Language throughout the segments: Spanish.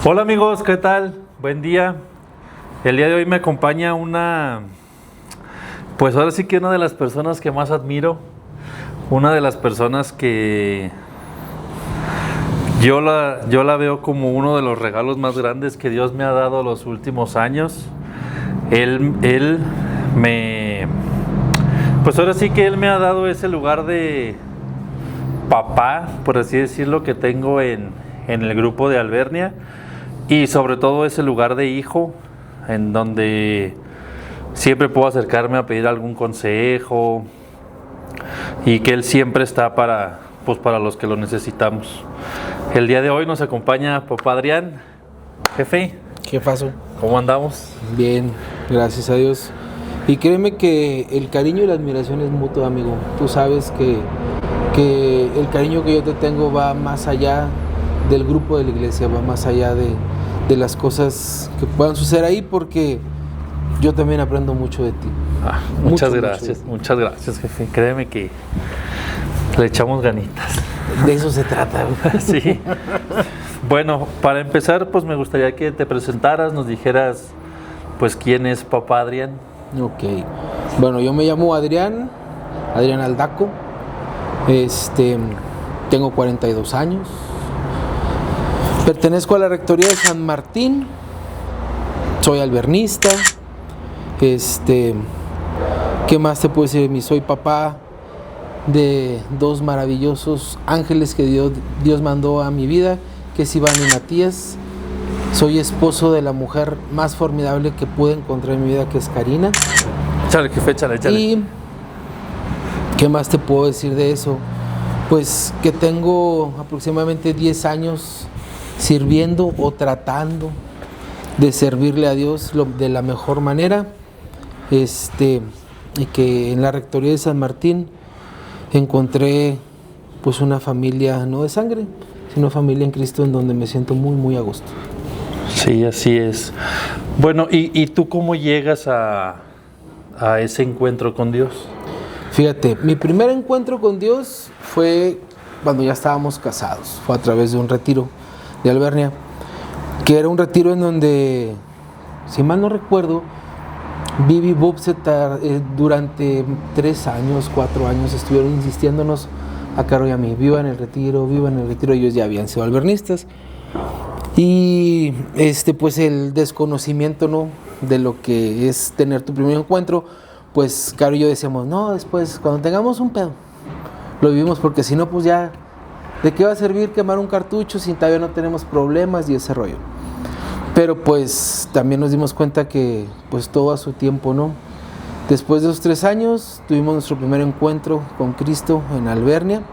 Hola amigos, ¿qué tal? Buen día. El día de hoy me acompaña pues ahora sí que una de las personas que más admiro, una de las personas que yo la veo como uno de los regalos más grandes que Dios me ha dado los últimos años. Pues ahora sí que Él me ha dado ese lugar de papá, por así decirlo, que tengo en el grupo de Alvernia. Y sobre todo ese lugar de hijo, en donde siempre puedo acercarme a pedir algún consejo y que Él siempre está para los que lo necesitamos. El día de hoy nos acompaña papá Adrián. Jefe, ¿Qué pasó? ¿cómo andamos? Bien, gracias a Dios. Y créeme que el cariño y la admiración es mutuo, amigo. Tú sabes que el cariño que yo te tengo va más allá del grupo de la iglesia, va más allá de las cosas que puedan suceder ahí, porque yo también aprendo mucho de ti. Muchas gracias, jefe. Créeme que le echamos ganitas. De eso se trata. Sí. Bueno, para empezar, pues me gustaría que te presentaras, nos dijeras, pues, quién es papá Adrián. Ok. Bueno, yo me llamo Adrián Aldaco. Tengo 42 años. Pertenezco a la Rectoría de San Martín. Soy albernista. ¿Qué más te puedo decir de mí? Soy papá de dos maravillosos ángeles que Dios mandó a mi vida, que es Iván y Matías. Soy esposo de la mujer más formidable que pude encontrar en mi vida, que es Karina. Échale, jefe, échale. ¿Y qué más te puedo decir de eso? Pues que tengo aproximadamente 10 años sirviendo o tratando de servirle a Dios de la mejor manera. Y que en la Rectoría de San Martín encontré pues una familia no de sangre, sino familia en Cristo, en donde me siento muy, muy a gusto. Sí, así es. Bueno, ¿y tú cómo llegas a ese encuentro con Dios? Fíjate, mi primer encuentro con Dios fue cuando ya estábamos casados. Fue a través de un retiro de Alvernia, que era un retiro en donde, si mal no recuerdo, Vivi y Bob durante 3 años, 4 años estuvieron insistiéndonos a Caro y a mí: viva en el retiro. Ellos ya habían sido albernistas. Y pues el desconocimiento, ¿no?, de lo que es tener tu primer encuentro, pues Caro y yo decíamos: no, después, cuando tengamos un pedo, lo vivimos, porque si no, pues ya, ¿de qué va a servir quemar un cartucho si todavía no tenemos problemas y ese rollo? Pero pues también nos dimos cuenta que pues todo a su tiempo, ¿no? Después de esos 3 años tuvimos nuestro primer encuentro con Cristo en Alvernia.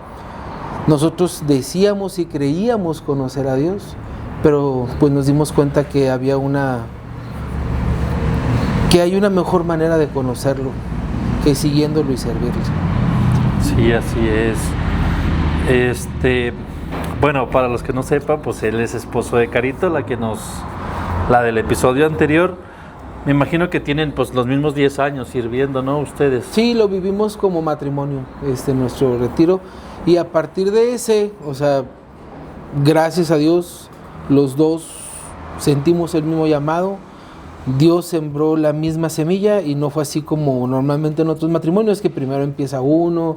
Nosotros decíamos y creíamos conocer a Dios, pero pues nos dimos cuenta que hay una mejor manera de conocerlo que siguiéndolo y servirle. Sí, así es. Bueno, para los que no sepan, pues él es esposo de Carito, la del episodio anterior. Me imagino que tienen pues los mismos 10 años sirviendo, ¿no? Ustedes. Sí, lo vivimos como matrimonio, nuestro retiro. Y a partir de ese, o sea, gracias a Dios, los dos sentimos el mismo llamado. Dios sembró la misma semilla y no fue así como normalmente en otros matrimonios, que primero empieza uno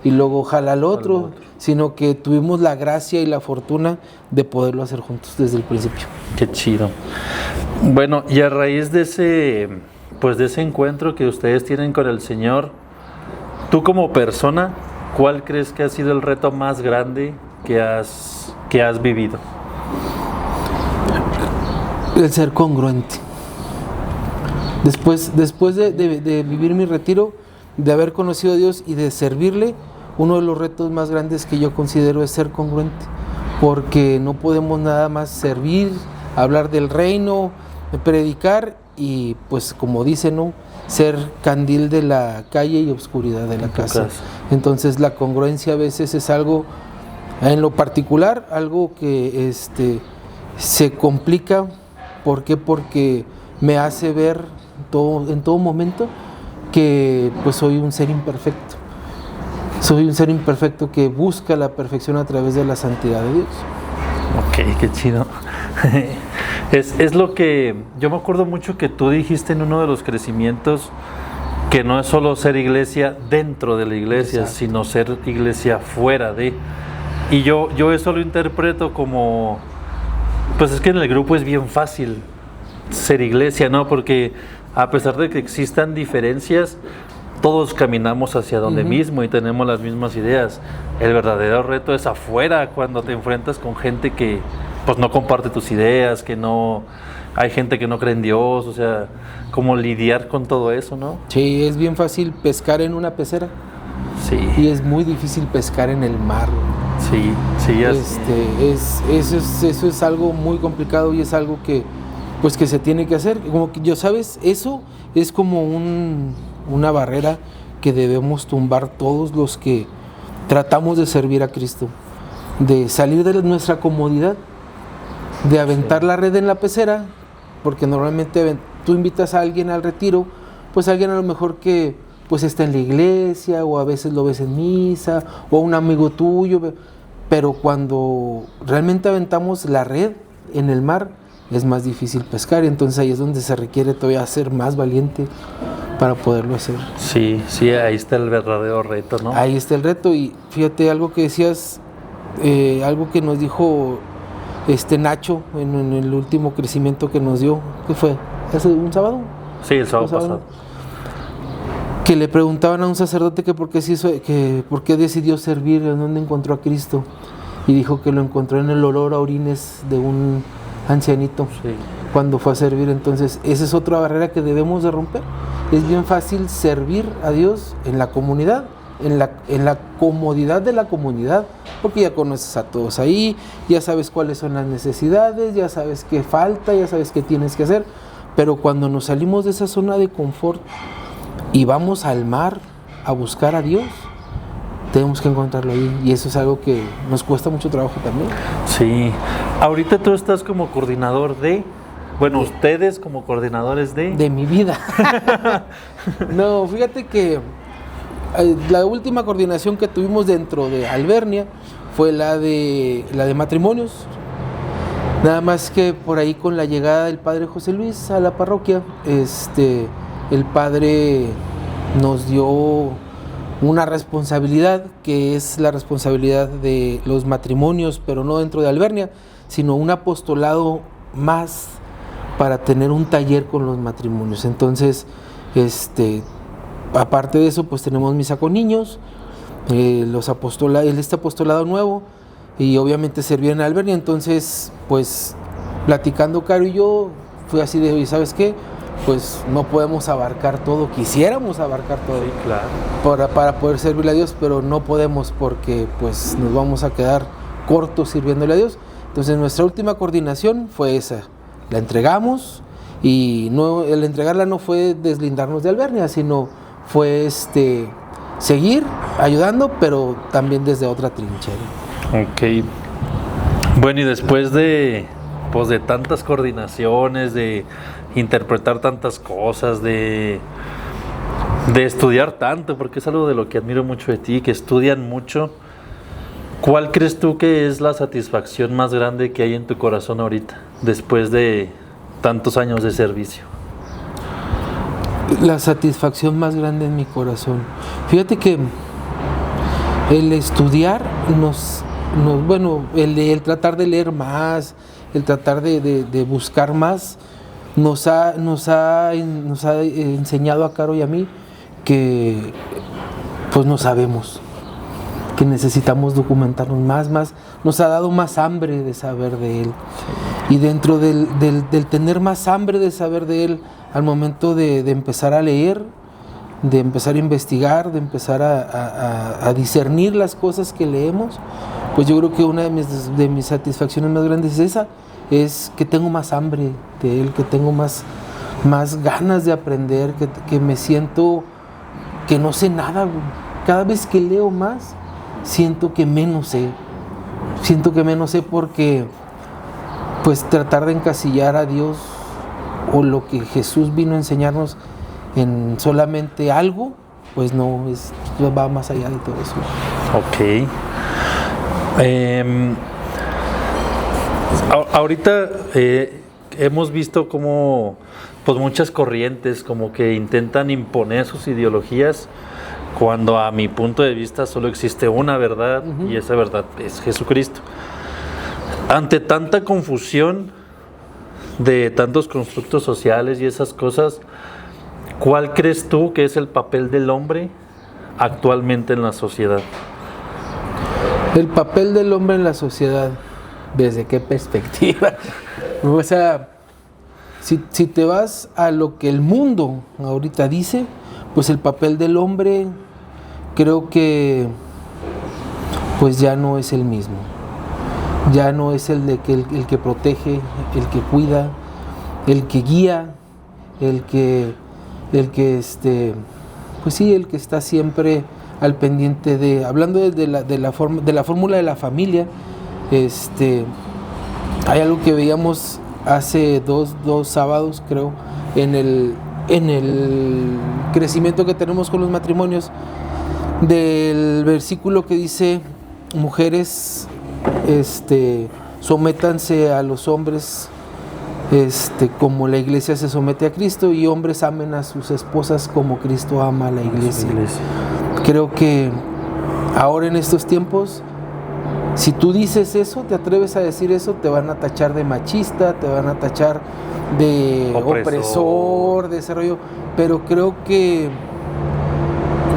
y luego jala al otro, sino que tuvimos la gracia y la fortuna de poderlo hacer juntos desde el principio. Qué chido. Bueno, y a raíz de ese encuentro que ustedes tienen con el Señor, tú como persona, ¿cuál crees que ha sido el reto más grande que has vivido? El ser congruente. Después de vivir mi retiro, de haber conocido a Dios y de servirle, uno de los retos más grandes que yo considero es ser congruente, porque no podemos nada más servir, hablar del reino, predicar y pues como dicen, ¿no?, ser candil de la calle y oscuridad de la casa. Entonces la congruencia a veces es algo, en lo particular, algo que se complica. ¿Por qué? Porque me hace ver en todo momento que pues soy un ser imperfecto. Soy un ser imperfecto que busca la perfección a través de la santidad de Dios. Ok, qué chido. Es lo que yo me acuerdo mucho que tú dijiste en uno de los crecimientos, que no es solo ser iglesia dentro de la iglesia, Exacto. sino ser iglesia fuera de. Y yo eso lo interpreto como, pues es que en el grupo es bien fácil ser iglesia, ¿no? Porque a pesar de que existan diferencias, todos caminamos hacia donde mismo y tenemos las mismas ideas. El verdadero reto es afuera, cuando te enfrentas con gente que pues no comparte tus ideas, que no, hay gente que no cree en Dios, o sea, cómo lidiar con todo eso, ¿no? Sí, es bien fácil pescar en una pecera Sí, y es muy difícil pescar en el mar. sí, Eso es algo muy complicado y es algo que pues que se tiene que hacer. Como que yo sabes, eso es como una barrera que debemos tumbar todos los que tratamos de servir a Cristo, de salir de nuestra comodidad, de aventar la red en la pecera, porque normalmente tú invitas a alguien al retiro, pues alguien a lo mejor que pues está en la iglesia o a veces lo ves en misa o un amigo tuyo, pero cuando realmente aventamos la red en el mar es más difícil pescar, y entonces ahí es donde se requiere todavía ser más valiente para poderlo hacer. Sí, ahí está el verdadero reto, ¿no? Ahí está el reto. Y fíjate algo que decías, algo que nos dijo Nacho en el último crecimiento que nos dio, ¿qué fue? ¿Hace un sábado? Sí, el sábado pasado. Que le preguntaban a un sacerdote que por qué decidió servir, en dónde encontró a Cristo, y dijo que lo encontró en el olor a orines de un ancianito, Sí. cuando fue a servir. Entonces esa es otra barrera que debemos de romper. Es bien fácil servir a Dios en la comunidad, en la comodidad de la comunidad, porque ya conoces a todos ahí, ya sabes cuáles son las necesidades, ya sabes qué falta, ya sabes qué tienes que hacer. Pero cuando nos salimos de esa zona de confort y vamos al mar a buscar a Dios, tenemos que encontrarlo ahí, y eso es algo que nos cuesta mucho trabajo también. Sí, ahorita tú estás como coordinador ustedes como coordinadores de mi vida. No, fíjate que la última coordinación que tuvimos dentro de Alvernia fue la de matrimonios. Nada más que por ahí, con la llegada del padre José Luis a la parroquia, el padre nos dio una responsabilidad, que es la responsabilidad de los matrimonios, pero no dentro de Alvernia, sino un apostolado más para tener un taller con los matrimonios. Entonces, aparte de eso, pues tenemos misa con niños, este apostolado nuevo, y obviamente servir en Alvernia. Entonces, pues platicando Caro y yo, fue así de, oye, ¿sabes qué? Pues no podemos abarcar todo, quisiéramos abarcar todo, Sí, claro. para poder servirle a Dios, pero no podemos, porque pues nos vamos a quedar cortos sirviéndole a Dios. Entonces nuestra última coordinación fue esa, la entregamos, y no, el entregarla no fue deslindarnos de Alvernia, sino fue seguir ayudando, pero también desde otra trinchera. Ok. Bueno, y después de tantas coordinaciones, de interpretar tantas cosas, de estudiar tanto, porque es algo de lo que admiro mucho de ti, que estudian mucho, ¿cuál crees tú que es la satisfacción más grande que hay en tu corazón ahorita, después de tantos años de servicio? La satisfacción más grande en mi corazón, fíjate que el estudiar el tratar de leer más, el tratar de buscar más, nos ha enseñado a Caro y a mí que pues no sabemos, que necesitamos documentarnos más, nos ha dado más hambre de saber de Él. Y dentro del tener más hambre de saber de Él, al momento de empezar a leer, de empezar a investigar, de empezar a discernir las cosas que leemos, pues yo creo que una de mis satisfacciones más grandes es esa, es que tengo más hambre de Él, que tengo más ganas de aprender, que me siento que no sé nada. Cada vez que leo más, siento que menos sé porque pues tratar de encasillar a Dios o lo que Jesús vino a enseñarnos en solamente algo, pues no, va más allá de todo eso. Ok. Ahorita hemos visto como pues muchas corrientes como que intentan imponer sus ideologías cuando a mi punto de vista solo existe una verdad y esa verdad es Jesucristo. Ante tanta confusión de tantos constructos sociales y esas cosas, ¿cuál crees tú que es el papel del hombre actualmente en la sociedad? El papel del hombre en la sociedad, ¿desde qué perspectiva? O sea, si te vas a lo que el mundo ahorita dice, pues el papel del hombre creo que pues ya no es el mismo. Ya no es el que protege, el que cuida, el que guía, el que pues sí, el que está siempre al pendiente de, hablando de la fórmula de la familia. Hay algo que veíamos hace dos sábados, creo, en el crecimiento que tenemos con los matrimonios, del versículo que dice: mujeres, sométanse a los hombres, como la iglesia se somete a Cristo, y hombres amen a sus esposas como Cristo ama a la iglesia. Creo que ahora en estos tiempos, si tú dices eso, te atreves a decir eso, te van a tachar de machista, te van a tachar de opresor, de ese rollo. Pero creo que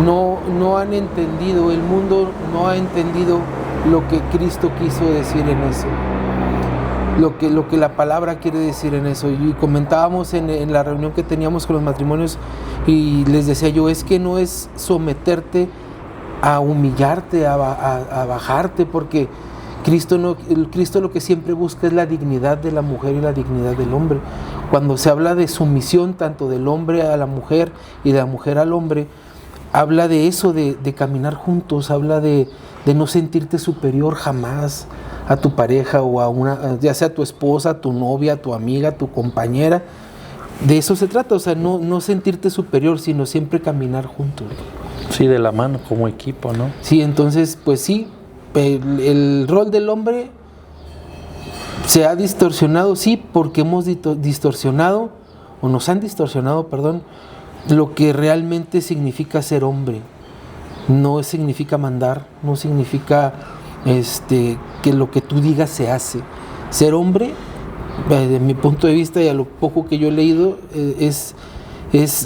no han entendido, el mundo no ha entendido lo que Cristo quiso decir en eso, lo que la palabra quiere decir en eso. Y comentábamos en la reunión que teníamos con los matrimonios, y les decía yo, es que no es someterte a humillarte, a bajarte, porque Cristo lo que siempre busca es la dignidad de la mujer y la dignidad del hombre. Cuando se habla de sumisión tanto del hombre a la mujer y de la mujer al hombre, habla de eso, de caminar juntos, habla de no sentirte superior jamás a tu pareja o a una, ya sea tu esposa, tu novia, tu amiga, tu compañera. De eso se trata, o sea, no sentirte superior, sino siempre caminar juntos. Sí, de la mano, como equipo, ¿no? Sí, entonces, pues sí, el rol del hombre se ha distorsionado, sí, porque hemos distorsionado, o nos han distorsionado, perdón, lo que realmente significa ser hombre. No significa mandar, no significa que lo que tú digas se hace. Ser hombre, desde mi punto de vista y a lo poco que yo he leído, es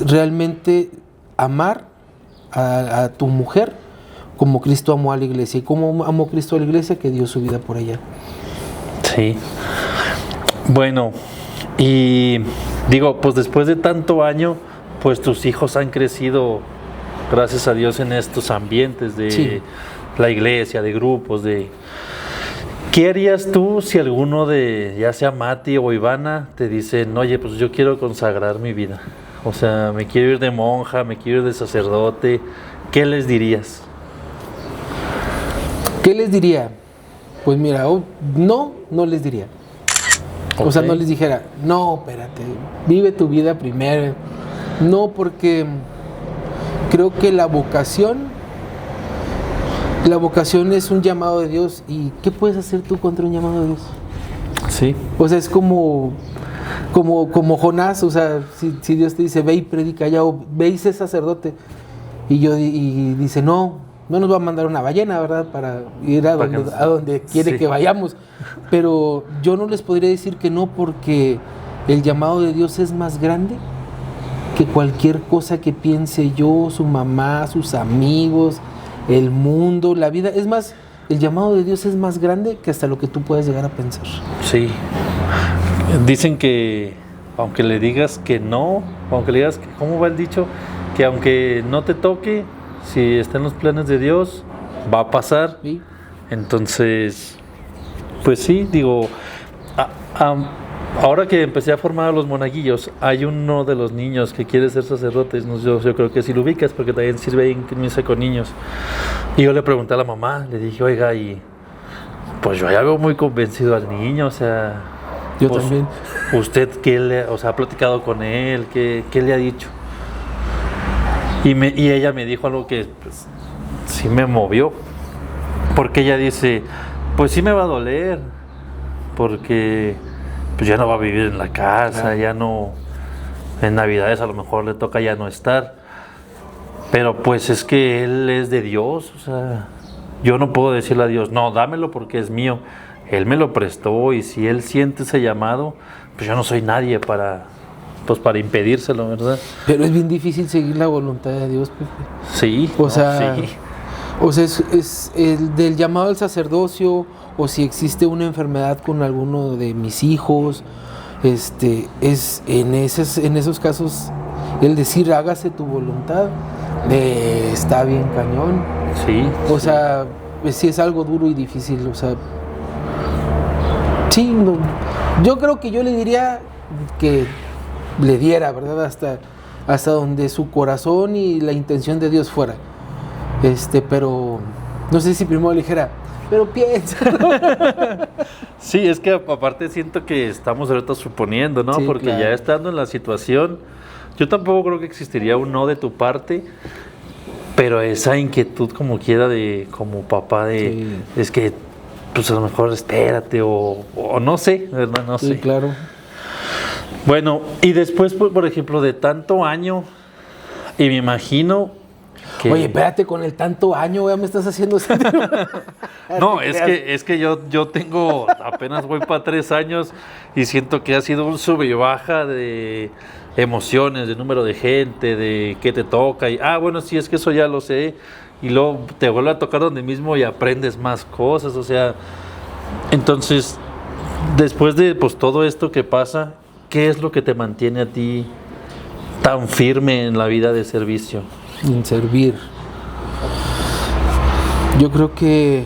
realmente amar a tu mujer como Cristo amó a la iglesia. ¿Y cómo amó Cristo a la iglesia? Que dio su vida por ella. Sí. Bueno, y digo, pues después de tanto año, pues tus hijos han crecido, gracias a Dios, en estos ambientes de sí, la iglesia, de grupos, de... ¿Qué harías tú si alguno de, ya sea Mati o Ivana, te dicen, oye, pues yo quiero consagrar mi vida? O sea, me quiero ir de monja, me quiero ir de sacerdote. ¿Qué les dirías? ¿Qué les diría? Pues mira, no les diría. Okay. O sea, no les dijera, no, espérate, vive tu vida primero. No, porque creo que la vocación es un llamado de Dios. ¿Y qué puedes hacer tú contra un llamado de Dios? Sí. O sea, es como Jonás. O sea, si Dios te dice, ve y predica allá, o ve y sé sacerdote, y dice, no nos va a mandar una ballena, ¿verdad? Para ir a donde quiere, sí, que vayamos. Pero yo no les podría decir que no, porque el llamado de Dios es más grande que cualquier cosa que piense yo, su mamá, sus amigos, el mundo, la vida. Es más, el llamado de Dios es más grande que hasta lo que tú puedes llegar a pensar. Sí. Dicen que aunque le digas que no, aunque le digas que, ¿cómo va el dicho? Que aunque no te toque, si está en los planes de Dios, va a pasar. ¿Sí? Entonces, pues sí, digo, ahora que empecé a formar a los monaguillos, hay uno de los niños que quiere ser sacerdote. Yo creo que sí lo ubicas, porque también sirve en misa con niños. Y yo le pregunté a la mamá, le dije, oiga, y pues yo ya veo muy convencido al niño, o sea... Yo pues, también. ¿Usted ha platicado con él? ¿Qué le ha dicho? Y ella me dijo algo que pues, sí me movió, porque ella dice, pues sí me va a doler, porque pues ya no va a vivir en la casa, Claro. ya no, en Navidades a lo mejor le toca ya no estar. Pero pues es que él es de Dios, o sea, yo no puedo decirle a Dios, no, dámelo porque es mío. Él me lo prestó y si él siente ese llamado, pues yo no soy nadie para impedírselo, ¿verdad? Pero es bien difícil seguir la voluntad de Dios, Pepe. Sí, O no, sea, sí. es el del llamado al sacerdocio, o si existe una enfermedad con alguno de mis hijos, es en esos casos el decir hágase tu voluntad, está bien cañón. Sí, O sea, sí es algo duro y difícil, o sea, sí, no, yo creo que yo le diría que le diera, ¿verdad? Hasta donde su corazón y la intención de Dios fuera. Pero no sé si primero le dijera, pero piensa. sí, es que aparte siento que estamos ahorita suponiendo, ¿no? Sí, Porque claro. ya estando en la situación, yo tampoco creo que existiría un no de tu parte, pero esa inquietud como quiera como papá es que pues a lo mejor espérate o no sé, ¿verdad? No Sí, sé. claro. Bueno, y después, por ejemplo, de tanto año, y me imagino que... Oye, espérate, con el tanto año, ya me estás haciendo sentir. No, es que yo tengo, apenas voy para 3 años y siento que ha sido un sube y baja de emociones, de número de gente, de qué te toca. Y, bueno, sí, es que eso ya lo sé. Y luego te vuelve a tocar donde mismo y aprendes más cosas. O sea, entonces, después de pues todo esto que pasa, ¿qué es lo que te mantiene a ti tan firme en la vida de servicio? En servir. Yo creo que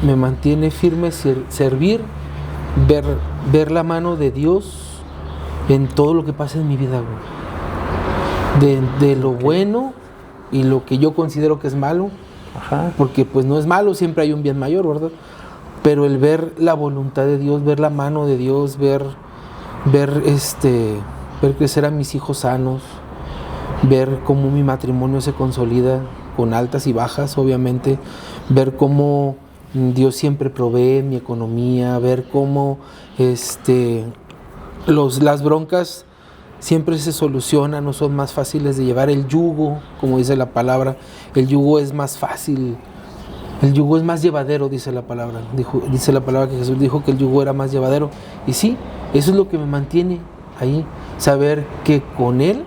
me mantiene firme servir, ver la mano de Dios en todo lo que pasa en mi vida, güey. De lo bueno y lo que yo considero que es malo, Ajá. porque pues no es malo, siempre hay un bien mayor, ¿verdad? Pero el ver la voluntad de Dios, ver la mano de Dios, ver crecer a mis hijos sanos, ver cómo mi matrimonio se consolida con altas y bajas, obviamente, ver cómo Dios siempre provee mi economía, ver cómo las broncas siempre se solucionan, no son más fáciles de llevar. El yugo, como dice la palabra, el yugo es más fácil, el yugo es más llevadero, dice la palabra. Dice la palabra que Jesús dijo que el yugo era más llevadero. Y sí, eso es lo que me mantiene ahí, saber que con Él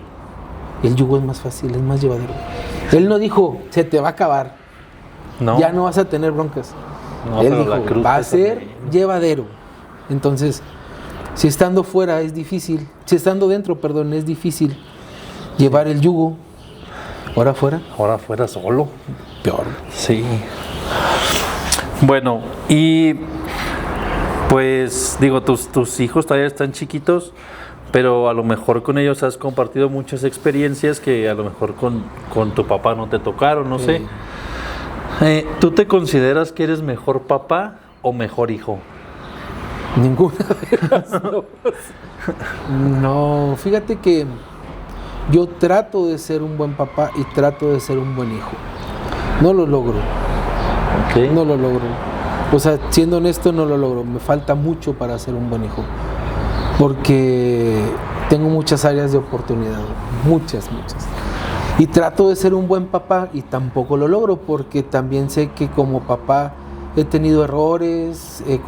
el yugo es más fácil, es más llevadero. Él no dijo, se te va a acabar, No. ya no vas a tener broncas. No, Él pero la dijo, cruz va a pesa ser también. llevadero. Entonces, si estando fuera es difícil, si estando dentro, perdón, es difícil llevar el yugo, ahora fuera, Ahora fuera solo. peor. Sí. Bueno, y pues digo, tus hijos todavía están chiquitos, pero a lo mejor con ellos has compartido muchas experiencias que a lo mejor con tu papá no te tocaron, no sé. ¿Tú te consideras que eres mejor papá o mejor hijo? Ninguna de las dos. No, fíjate que yo trato de ser un buen papá y trato de ser un buen hijo. No lo logro, Okay. no lo logro. O sea, siendo honesto, no lo logro. Me falta mucho para ser un buen hijo. Porque tengo muchas áreas de oportunidad, muchas. Y trato de ser un buen papá y tampoco lo logro porque también sé que como papá he tenido errores, he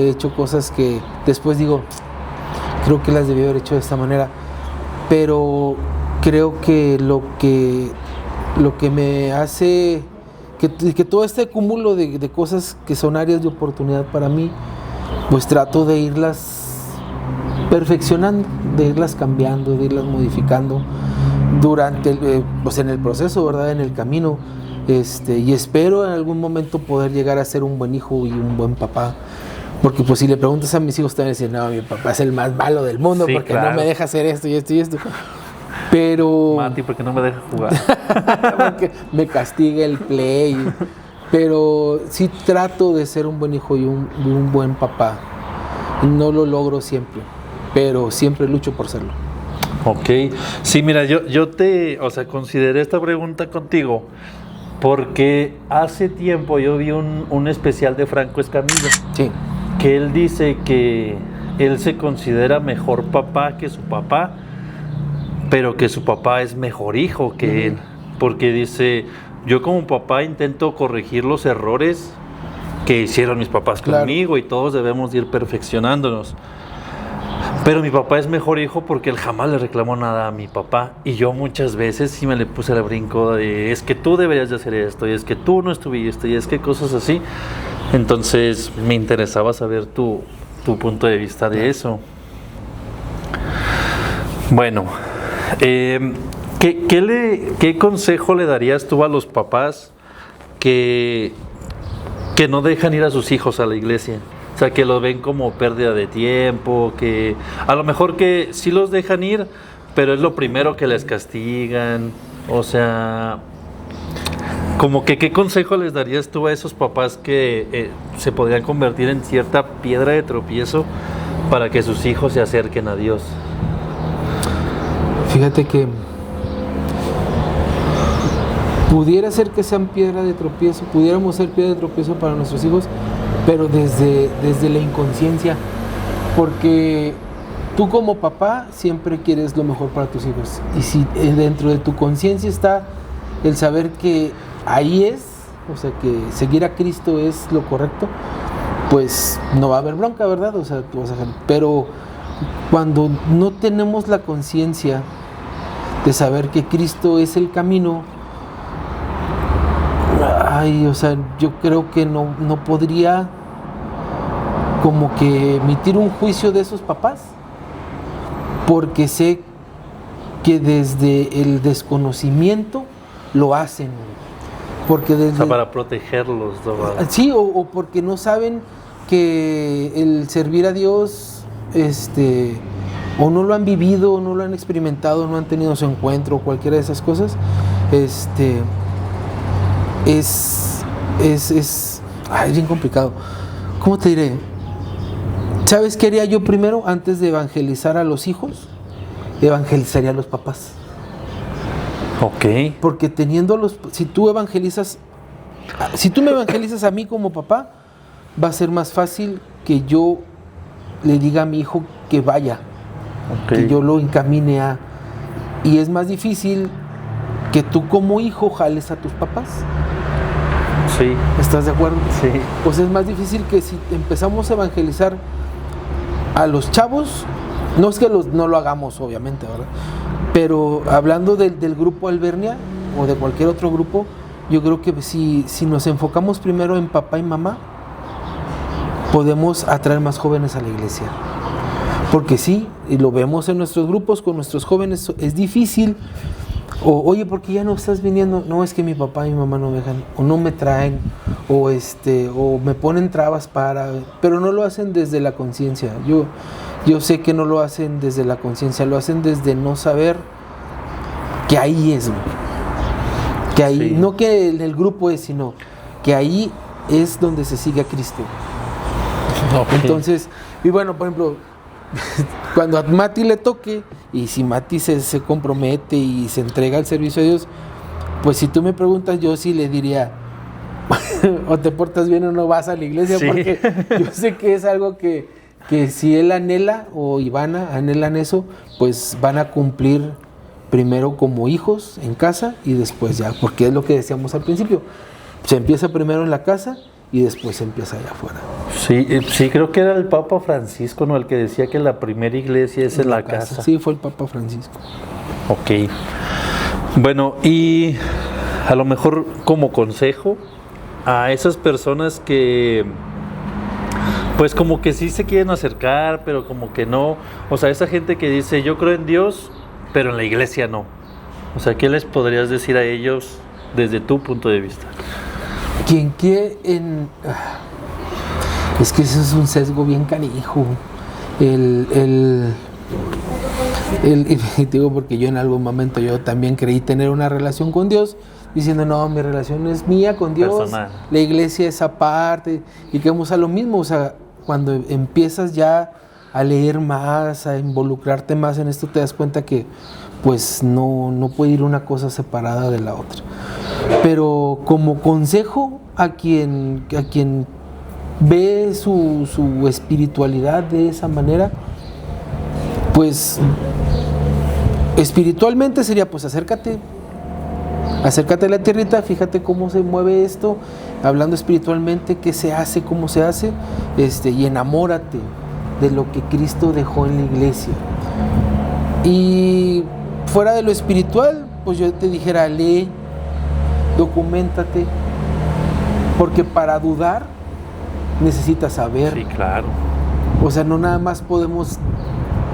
hecho cosas que después digo, creo que las debí haber hecho de esta manera. Pero creo que lo que me hace que todo este cúmulo de cosas que son áreas de oportunidad para mí, pues trato de irlas perfeccionando, de irlas cambiando, de irlas modificando durante pues en el proceso, ¿verdad? En el camino. Y espero en algún momento poder llegar a ser un buen hijo y un buen papá. Porque pues si le preguntas a mis hijos te van a decir, no, mi papá es el más malo del mundo, Sí, porque claro. no me deja hacer esto y esto y esto. Pero Mati, ¿por qué no me dejas jugar? porque me castiga el play. Pero sí trato de ser un buen hijo y un buen papá. No lo logro siempre, pero siempre lucho por serlo. Ok. Sí, mira, yo consideré esta pregunta contigo porque hace tiempo yo vi un especial de Franco Escamilla. Sí. que él dice que él se considera mejor papá que su papá, pero que su papá es mejor hijo que él, porque dice, yo como papá intento corregir los errores que hicieron mis papás conmigo, y todos debemos ir perfeccionándonos. Pero mi papá es mejor hijo porque él jamás le reclamó nada a mi papá, y yo muchas veces sí me le puse al brinco de, es que tú deberías de hacer esto, y es que tú no estuviste, y es que cosas así. Entonces me interesaba saber tu punto de vista de eso. Bueno, ¿qué consejo le darías tú a los papás que no dejan ir a sus hijos a la iglesia? O sea, que los ven como pérdida de tiempo, que a lo mejor que sí los dejan ir, pero es lo primero que les castigan. O sea, como que ¿qué consejo les darías tú a esos papás que se podrían convertir en cierta piedra de tropiezo para que sus hijos se acerquen a Dios? Fíjate que pudiera ser que sean piedra de tropiezo, pudiéramos ser piedra de tropiezo para nuestros hijos, pero desde la inconsciencia, porque tú como papá siempre quieres lo mejor para tus hijos, y si dentro de tu conciencia está el saber que ahí es, o sea, que seguir a Cristo es lo correcto, pues no va a haber bronca, ¿verdad? O sea, tú vas a dejar. Pero cuando no tenemos la conciencia de saber que Cristo es el camino, o sea, yo creo que no podría como que emitir un juicio de esos papás, porque sé que desde el desconocimiento lo hacen, porque desde, o sea, para protegerlos, ¿no? Sí, o porque no saben que el servir a Dios, o no lo han vivido, o no lo han experimentado, no han tenido su encuentro, cualquiera de esas cosas, es bien complicado. ¿Cómo te diré? ¿Sabes qué haría yo primero antes de evangelizar a los hijos? Evangelizaría a los papás. Ok. Porque si tú me evangelizas a mí como papá, va a ser más fácil que yo le diga a mi hijo que vaya, que yo lo encamine a. Y es más difícil que tú como hijo jales a tus papás. Sí. ¿Estás de acuerdo? Sí. Pues es más difícil que si empezamos a evangelizar a los chavos, no es que no lo hagamos, obviamente, ¿verdad? Pero hablando del grupo Alvernia o de cualquier otro grupo, yo creo que si nos enfocamos primero en papá y mamá, podemos atraer más jóvenes a la iglesia. Porque sí, y lo vemos en nuestros grupos con nuestros jóvenes, es difícil. Oye, ¿por qué ya no estás viniendo? No, es que mi papá y mi mamá no me dejan, o no me traen, o me ponen trabas pero no lo hacen desde la conciencia. Yo sé que no lo hacen desde la conciencia, lo hacen desde no saber que ahí es, que ahí, sí. No que en el grupo es, sino que ahí es donde se sigue a Cristo. Okay. Entonces, y bueno, por ejemplo, cuando a Mati le toque, y si Mati se compromete y se entrega al servicio a Dios, pues si tú me preguntas, yo sí le diría, o te portas bien o no vas a la iglesia, sí. Porque yo sé que es algo que si él anhela o Ivana anhelan eso, pues van a cumplir primero como hijos en casa y después ya, porque es lo que decíamos al principio, se empieza primero en la casa y después se empieza allá afuera. Sí, creo que era el Papa Francisco, ¿no? El que decía que la primera iglesia es en la casa. Sí, fue el Papa Francisco. Ok. Bueno, y a lo mejor como consejo a esas personas que pues como que sí se quieren acercar, pero como que no. O sea, esa gente que dice, yo creo en Dios, pero en la iglesia no. O sea, ¿qué les podrías decir a ellos desde tu punto de vista? Quien quiere es que eso es un sesgo bien canijo. Y digo porque yo en algún momento yo también creí tener una relación con Dios, diciendo no, mi relación es mía con Dios, personal. La iglesia es aparte, y que vamos a lo mismo. O sea, cuando empiezas ya a leer más, a involucrarte más en esto, te das cuenta que pues no puede ir una cosa separada de la otra. Pero como consejo a quien ve su espiritualidad de esa manera, pues espiritualmente sería pues acércate a la tierrita, fíjate cómo se mueve esto, hablando espiritualmente, qué se hace, cómo se hace, y enamórate de lo que Cristo dejó en la iglesia. Y fuera de lo espiritual, pues yo te dijera, lee, documéntate, porque para dudar necesitas saber. Sí, claro. O sea, no nada más podemos,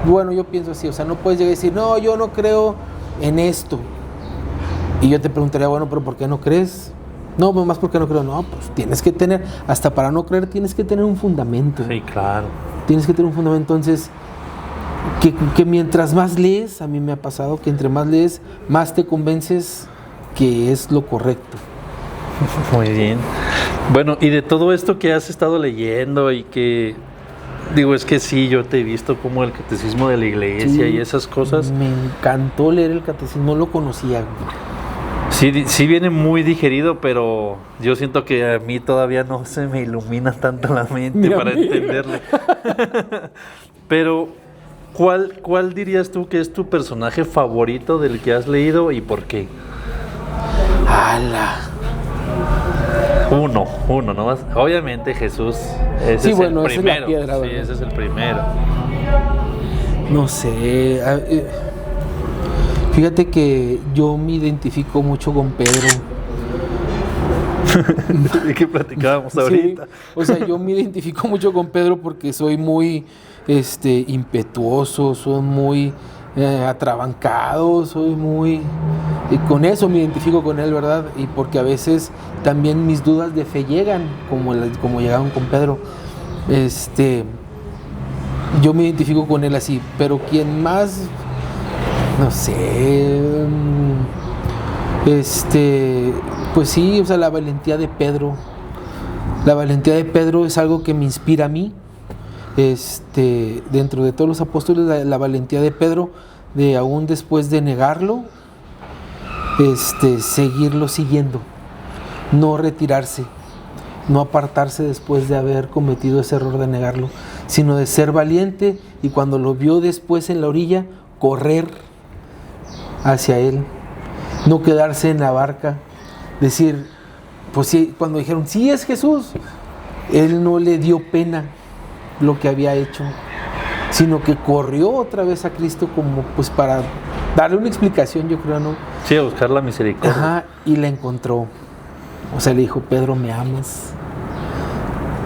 bueno, yo pienso así, o sea, no puedes llegar y decir, no, yo no creo en esto. Y yo te preguntaría, bueno, pero ¿por qué no crees? No, pues más porque no creo. No, pues tienes que tener, hasta para no creer tienes que tener un fundamento. Sí, claro. Tienes que tener un fundamento. Entonces, que mientras más lees, a mí me ha pasado que entre más lees, más te convences que es lo correcto. Muy bien. Bueno, y de todo esto que has estado leyendo y que, digo, es que sí, yo te he visto como el catecismo de la iglesia, sí, y esas cosas. Me encantó leer el catecismo, no lo conocía. Sí viene muy digerido, pero yo siento que a mí todavía no se me ilumina tanto la mente para entenderlo. Pero, ¿cuál dirías tú que es tu personaje favorito del que has leído y por qué? ¡Hala! Uno nomás. Obviamente Jesús, ese sí, es bueno, el primero. Es la piedra, sí, ese es el primero. No sé. Fíjate que yo me identifico mucho con Pedro. ¿De qué platicábamos ahorita? Sí, o sea, yo me identifico mucho con Pedro porque soy muy impetuoso, soy muy atrabancado, soy muy... Y con eso me identifico con él, ¿verdad? Y porque a veces también mis dudas de fe llegan, como llegaron con Pedro. Yo me identifico con él así, pero quien más... No sé, pues sí, o sea, la valentía de Pedro. La valentía de Pedro es algo que me inspira a mí. Dentro de todos los apóstoles, la valentía de Pedro, de aún después de negarlo, seguirlo siguiendo, no retirarse, no apartarse después de haber cometido ese error de negarlo, sino de ser valiente y cuando lo vio después en la orilla, correr hacia él, no quedarse en la barca, decir, pues sí, cuando dijeron, sí es Jesús, él no le dio pena lo que había hecho, sino que corrió otra vez a Cristo como pues para darle una explicación, yo creo, ¿no? Sí, a buscar la misericordia. Ajá, y la encontró. O sea, le dijo, Pedro, ¿me amas?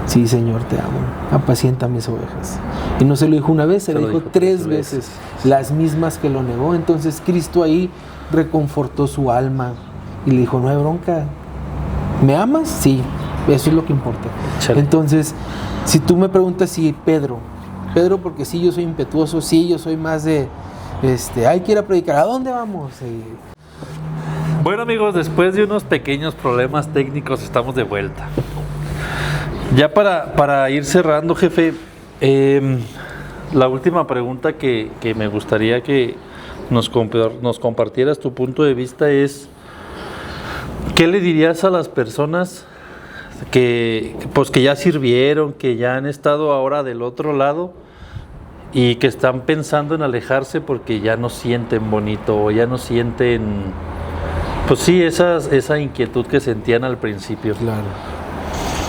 Sí, Señor, te amo. Apacienta mis ovejas. Y no se lo dijo una vez, se lo dijo tres veces, las mismas que lo negó. Entonces Cristo ahí reconfortó su alma y le dijo, no hay bronca. ¿Me amas? Sí, eso es lo que importa. Chale. Entonces, si tú me preguntas si Pedro, porque sí, yo soy impetuoso, sí, yo soy más de, hay que ir a predicar, ¿a dónde vamos? Bueno, amigos, después de unos pequeños problemas técnicos estamos de vuelta. Ya para ir cerrando, jefe, la última pregunta que me gustaría que nos compartieras tu punto de vista es, ¿qué le dirías a las personas que ya sirvieron, que ya han estado ahora del otro lado y que están pensando en alejarse porque ya no sienten bonito o ya no sienten, pues sí, esa inquietud que sentían al principio? Claro.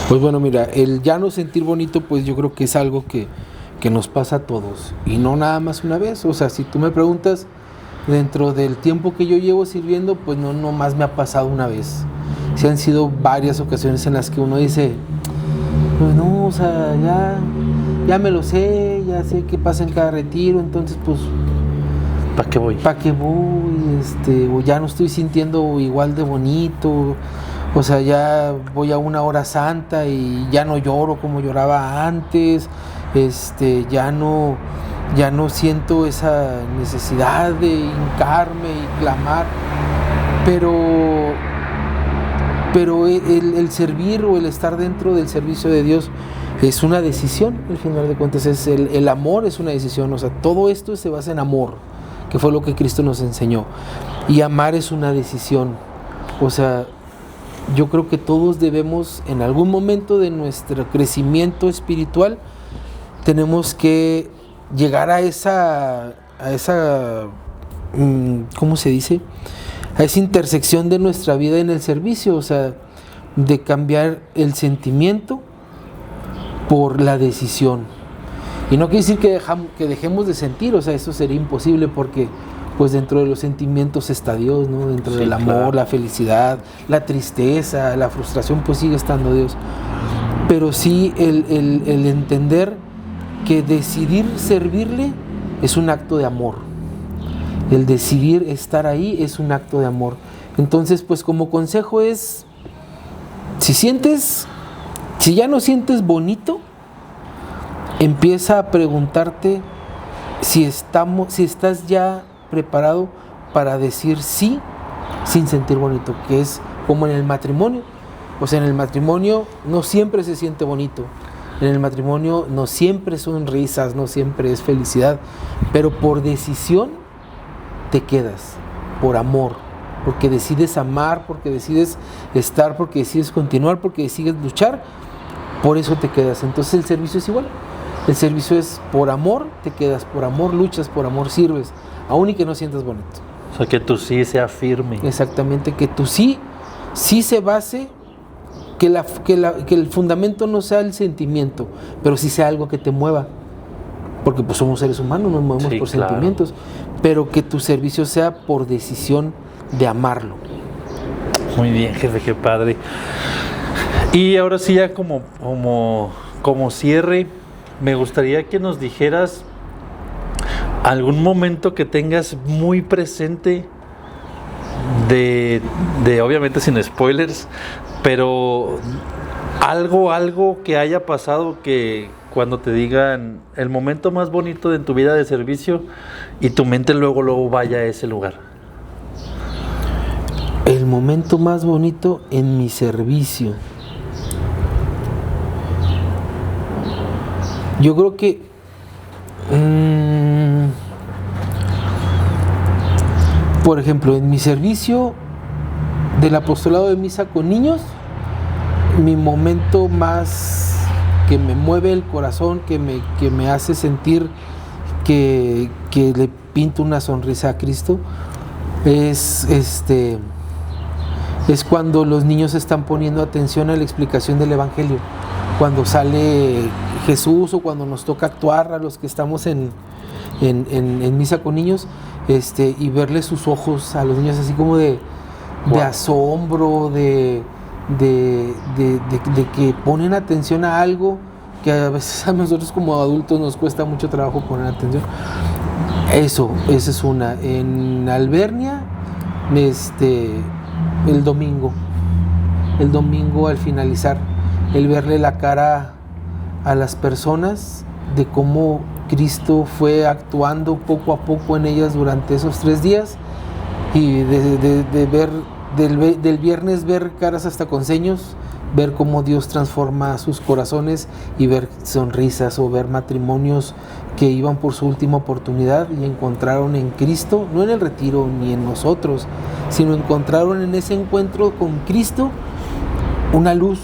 Pues bueno, mira, el ya no sentir bonito, pues yo creo que es algo que nos pasa a todos y no nada más una vez. O sea, si tú me preguntas, dentro del tiempo que yo llevo sirviendo, pues no más me ha pasado una vez. Sí han sido varias ocasiones en las que uno dice, pues no, o sea, ya me lo sé, ya sé qué pasa en cada retiro, entonces pues ¿para qué voy? ¿Para qué voy? O ya no estoy sintiendo igual de bonito. O sea, ya voy a una hora santa y ya no lloro como lloraba antes. Ya no siento esa necesidad de hincarme y clamar. Pero el servir o el estar dentro del servicio de Dios es una decisión, al final de cuentas. El amor es una decisión. O sea, todo esto se basa en amor, que fue lo que Cristo nos enseñó. Y amar es una decisión. O sea, yo creo que todos debemos, en algún momento de nuestro crecimiento espiritual, tenemos que llegar a esa ¿cómo se dice? A esa intersección de nuestra vida en el servicio, o sea, de cambiar el sentimiento por la decisión. Y no quiere decir que dejemos de sentir, o sea, eso sería imposible, porque pues dentro de los sentimientos está Dios, ¿no? Dentro del amor, claro, la felicidad, la tristeza, la frustración, pues sigue estando Dios. Pero sí el entender que decidir servirle es un acto de amor. El decidir estar ahí es un acto de amor. Entonces, pues como consejo es, si ya no sientes bonito, empieza a preguntarte si estás ya preparado para decir sí sin sentir bonito, que es como en el matrimonio. O sea, en el matrimonio no siempre se siente bonito, en el matrimonio no siempre son risas, no siempre es felicidad, pero por decisión te quedas, por amor, porque decides amar, porque decides estar, porque decides continuar, porque decides luchar, por eso te quedas. Entonces el servicio es igual, el servicio es por amor, te quedas, por amor luchas, por amor sirves, aún y que no sientas bonito. O sea, que tu sí sea firme. Exactamente, que tu sí se base, que el fundamento no sea el sentimiento, pero sí sea algo que te mueva, porque pues somos seres humanos, nos movemos por claro, sentimientos, pero que tu servicio sea por decisión de amarlo. Muy bien, jefe, qué padre. Y ahora sí, ya como cierre, me gustaría que nos dijeras algún momento que tengas muy presente de obviamente sin spoilers, pero algo que haya pasado que cuando te digan el momento más bonito de tu vida de servicio y tu mente luego vaya a ese lugar. El momento más bonito en mi servicio. Yo creo que por ejemplo, en mi servicio del apostolado de misa con niños, mi momento más que me mueve el corazón, que me hace sentir que le pinto una sonrisa a Cristo, es cuando los niños están poniendo atención a la explicación del Evangelio, cuando sale Jesús o cuando nos toca actuar a los que estamos en misa con niños, y verle sus ojos a los niños así como de asombro, de que ponen atención a algo que a veces a nosotros como adultos nos cuesta mucho trabajo poner atención. Esa es una. En Albernia, el domingo al finalizar, el verle la cara a las personas de cómo Cristo fue actuando poco a poco en ellas durante esos 3 días, y de ver del viernes ver caras hasta con ceños, ver cómo Dios transforma sus corazones y ver sonrisas, o ver matrimonios que iban por su última oportunidad y encontraron en Cristo, no en el retiro ni en nosotros, sino encontraron en ese encuentro con Cristo una luz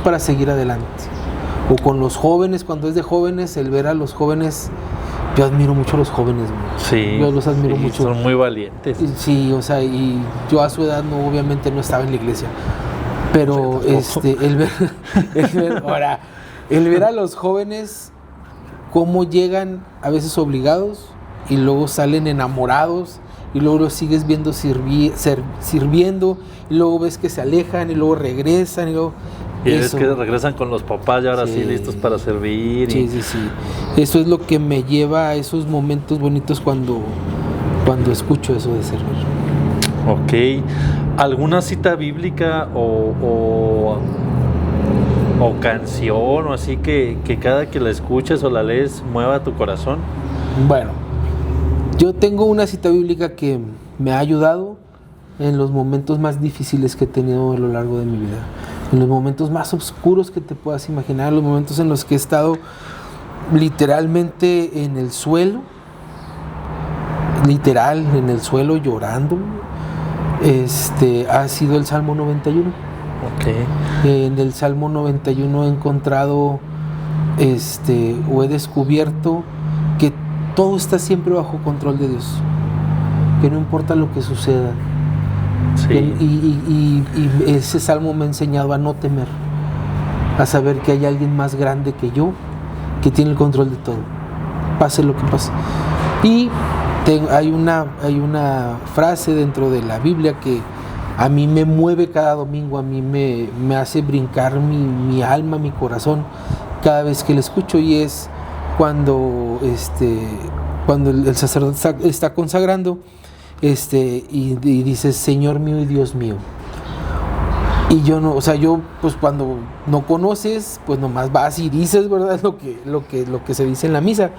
para seguir adelante. O con los jóvenes, cuando es de jóvenes, el ver a los jóvenes, yo admiro mucho a los jóvenes, sí, yo los admiro mucho. Son muy valientes. Sí, o sea, y yo a su edad obviamente no estaba en la iglesia, pero el ver a los jóvenes cómo llegan a veces obligados y luego salen enamorados, y luego los sigues viendo sirviendo, y luego ves que se alejan y luego regresan, y luego ves que regresan con los papás y ahora sí listos para servir. Sí. Eso es lo que me lleva a esos momentos bonitos cuando escucho eso de servir. Ok. ¿Alguna cita bíblica o canción o así que cada que la escuches o la lees mueva tu corazón? Bueno, yo tengo una cita bíblica que me ha ayudado en los momentos más difíciles que he tenido a lo largo de mi vida, en los momentos más oscuros que te puedas imaginar, los momentos en los que he estado literalmente en el suelo llorando. ha sido el Salmo 91. Ok. En el Salmo 91 he encontrado o he descubierto que todo está siempre bajo control de Dios, que no importa lo que suceda. Sí. Y ese salmo me ha enseñado a no temer, a saber que hay alguien más grande que yo, que tiene el control de todo, pase lo que pase. Y hay una frase dentro de la Biblia que a mí me mueve cada domingo, a mí me hace brincar mi alma, mi corazón, cada vez que la escucho, y es cuando el sacerdote está consagrando, y dice: Señor mío y Dios mío. Y yo pues cuando no conoces, pues nomás vas y dices, ¿verdad? Lo que se dice en la misa.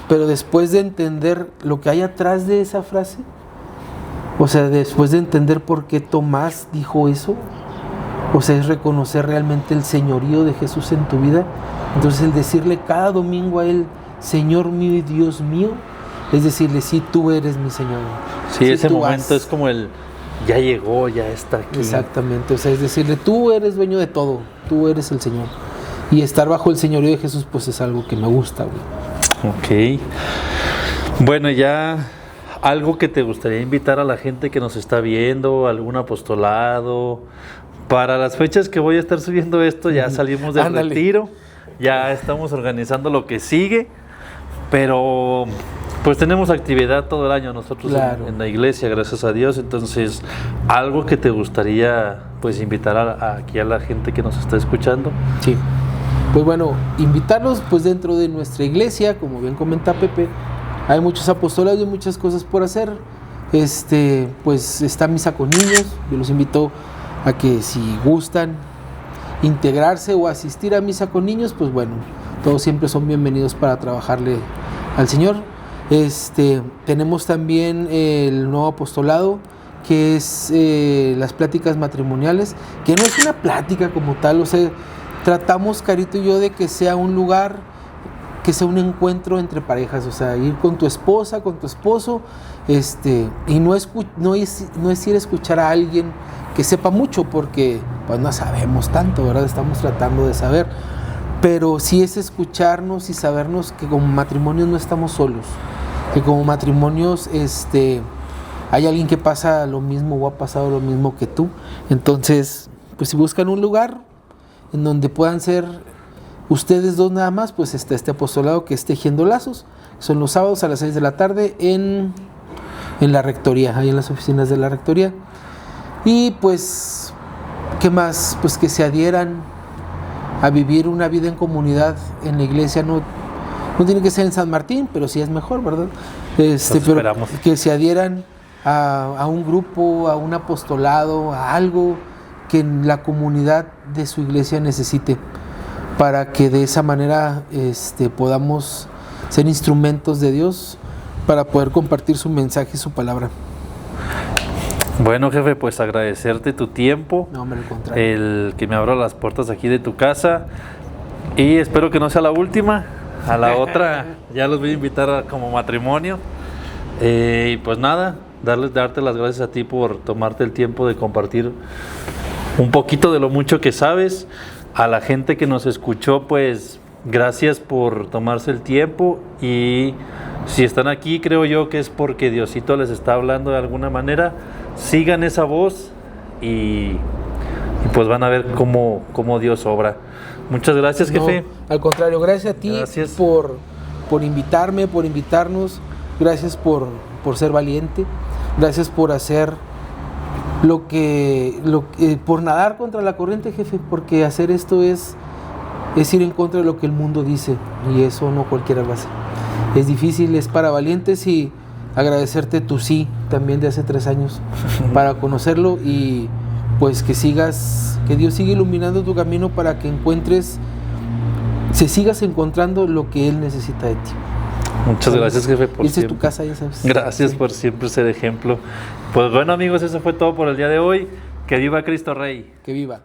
Pero después de entender lo que hay atrás de esa frase, o sea, después de entender por qué Tomás dijo eso, o sea, es reconocer realmente el señorío de Jesús en tu vida. Entonces, el decirle cada domingo a Él: Señor mío y Dios mío, es decirle: sí, tú eres mi Señor. Sí, ese momento es como ya llegó, ya está aquí. Exactamente, o sea, es decirle: tú eres dueño de todo, tú eres el Señor. Y estar bajo el señorío de Jesús, pues es algo que me gusta, güey. Ok. Bueno, ya algo que te gustaría invitar a la gente que nos está viendo, algún apostolado. Para las fechas que voy a estar subiendo esto, ya salimos del retiro, ya estamos organizando lo que sigue, pero pues tenemos actividad todo el año nosotros, claro, en la iglesia, gracias a Dios. Entonces, algo que te gustaría pues invitar aquí a la gente que nos está escuchando. Sí, pues bueno, invitarlos pues dentro de nuestra iglesia, como bien comenta Pepe, hay muchos apostolados y muchas cosas por hacer. Pues está misa con niños, yo los invito a que si gustan integrarse o asistir a misa con niños, pues bueno, todos siempre son bienvenidos para trabajarle al Señor. Tenemos también el nuevo apostolado, que es las pláticas matrimoniales, que no es una plática como tal, o sea, tratamos, Carito y yo, de que sea un lugar, que sea un encuentro entre parejas, o sea, ir con tu esposa, con tu esposo, y no es ir a escuchar a alguien que sepa mucho, porque pues no sabemos tanto, ¿verdad? Estamos tratando de saber, pero sí es escucharnos y sabernos que como matrimonios no estamos solos, que como matrimonios hay alguien que pasa lo mismo o ha pasado lo mismo que tú. Entonces, pues si buscan un lugar en donde puedan ser ustedes dos nada más, pues está este apostolado que es Tejiendo Lazos. Son los sábados a las 6 de la tarde en la rectoría, ahí en las oficinas de la rectoría. Y pues, ¿qué más? Pues que se adhieran a vivir una vida en comunidad en la iglesia. No tiene que ser en San Martín, pero sí es mejor, ¿verdad? Pero que se adhieran a un grupo, a un apostolado, a algo que la comunidad de su iglesia necesite, para que de esa manera podamos ser instrumentos de Dios para poder compartir su mensaje y su palabra. Bueno, jefe, pues agradecerte tu tiempo, no, hombre, al contrario, el que me abra las puertas aquí de tu casa, y espero que no sea la última. A la otra ya los voy a invitar como matrimonio. Y pues nada, darte las gracias a ti por tomarte el tiempo de compartir un poquito de lo mucho que sabes. A la gente que nos escuchó, pues gracias por tomarse el tiempo, y si están aquí, creo yo que es porque Diosito les está hablando de alguna manera. Sigan esa voz y pues van a ver cómo Dios obra. Muchas gracias, jefe. No, al contrario, gracias a ti. Gracias por invitarme, por invitarnos. Gracias por ser valiente. Gracias por hacer por nadar contra la corriente, jefe, porque hacer esto es ir en contra de lo que el mundo dice, y eso no cualquiera lo hace. Es difícil, es para valientes, y agradecerte tu sí también de hace 3 años para conocerlo, y pues que Dios siga iluminando tu camino para que sigas encontrando lo que Él necesita de ti. Muchas gracias, jefe, por siempre. Esta es tu casa, ya sabes. Gracias por siempre ser ejemplo. Pues bueno, amigos, eso fue todo por el día de hoy. Que viva Cristo Rey. Que viva.